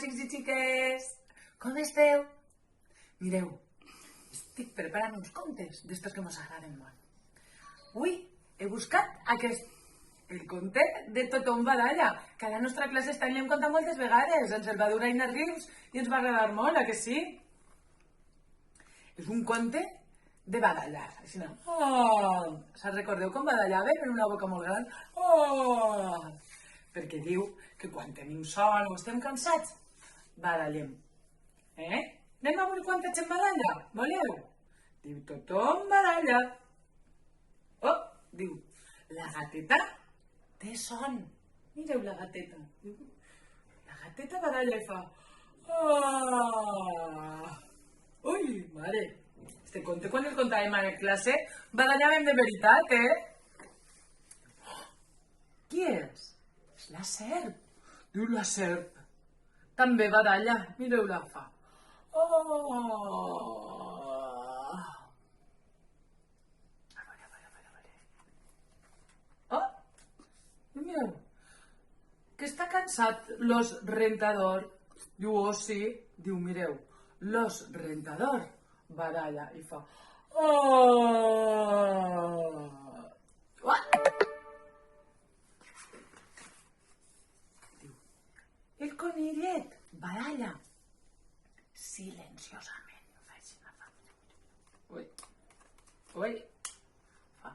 xics i xiques! Com esteu? Mireu, estic preparant uns contes d'estos que mos agraden molt. Avui he buscat aquest, el conte de Tothom Badalla, que a la nostra classe està l'hem contat moltes vegades, ens el va dur Aina Rius i ens va agradar molt, a que sí? És un conte de badallar, així no? Oh! Se'n recordeu com badallava per una boca molt gran? Oh! Perquè diu que quan tenim son o estem cansats, badallem. Anem a veure quanta gent badalla? Voleu? Diu, tothom badalla. Oh! Diu, la gateta té son. Mireu la gateta. La gateta badalla i fa... Oh! Ui, mare! Este conte, quan el contàvem a la classe, badallàvem de veritat, Qui és? És la serp. Diu la serp. També badalla. Mireu-la, fa. Oh! A veure. Oh! Mireu. Que està cansat l'os rentador. Diu, oh, sí. Diu, mireu. L'os rentador badalla i fa... Oh! Diu, el conillet badalla silenciosament. Fa així, fa. Ui. Fa.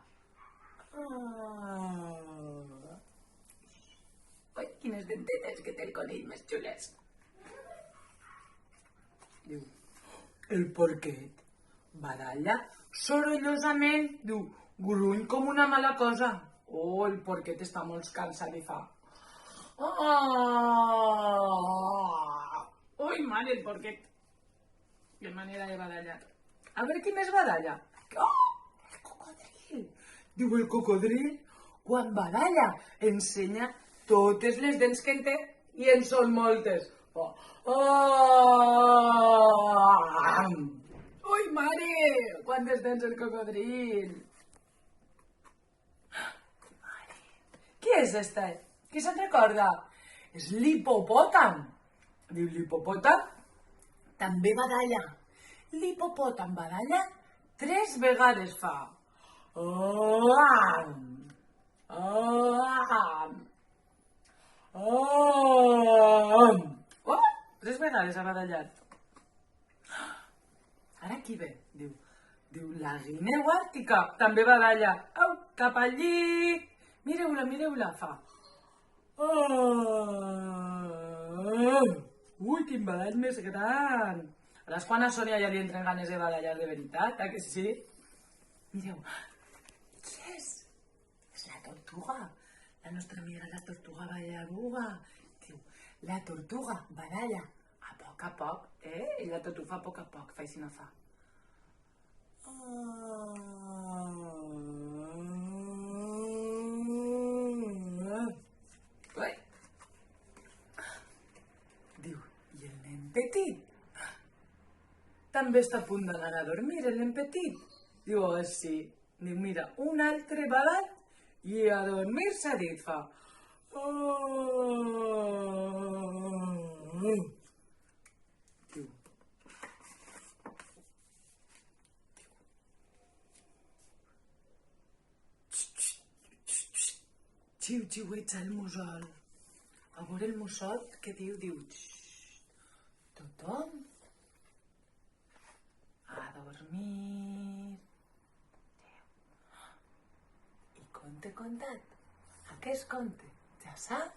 Ui, quines dentetes que té el conill més xules. Diu, el porquet badalla sorollosament, diu, gruny com una mala cosa. Oh, el porquet està molt cansat i fa... Ui, mare, el porquet. Que manera de badallar. A veure qui més badalla. Oh, el cocodril. Diu, el cocodril, quan badalla, ensenya totes les dents que en té i en són moltes. Ui, mare! Quantes dents el cocodril! Mare! Qui és este? Qui se'n recorda? És l'hipopòtam. Diu, l'hipopòtam també badalla. L'hipopòtam badalla 3 vegades fa. Oh, 3 vegades ha badallat. Ara qui ve? Diu, la guineu àrtica també badalla. Au, cap allí. Mireu-la, fa. Ui, quin badall més gran. A les quan a Sònia ja li entren ganes de badallar de veritat, que sí? Mireu, qui és? És la tortuga. La nostra amiga, la tortuga ballaruga. Diu, la tortuga badalla a poc, I la tortuga a poc, fa i si no fa. Diu, i el nen petit? També està a punt d'anar a dormir, el nen petit? Diu, oh, sí. Diu, mira, un altre badall i a dormir s'ha dit, fa. Diu. Xiu-xiueig al mussol. A veure el mussol què diu, tothom a dormir. I conte contat. Aquest conte ja sap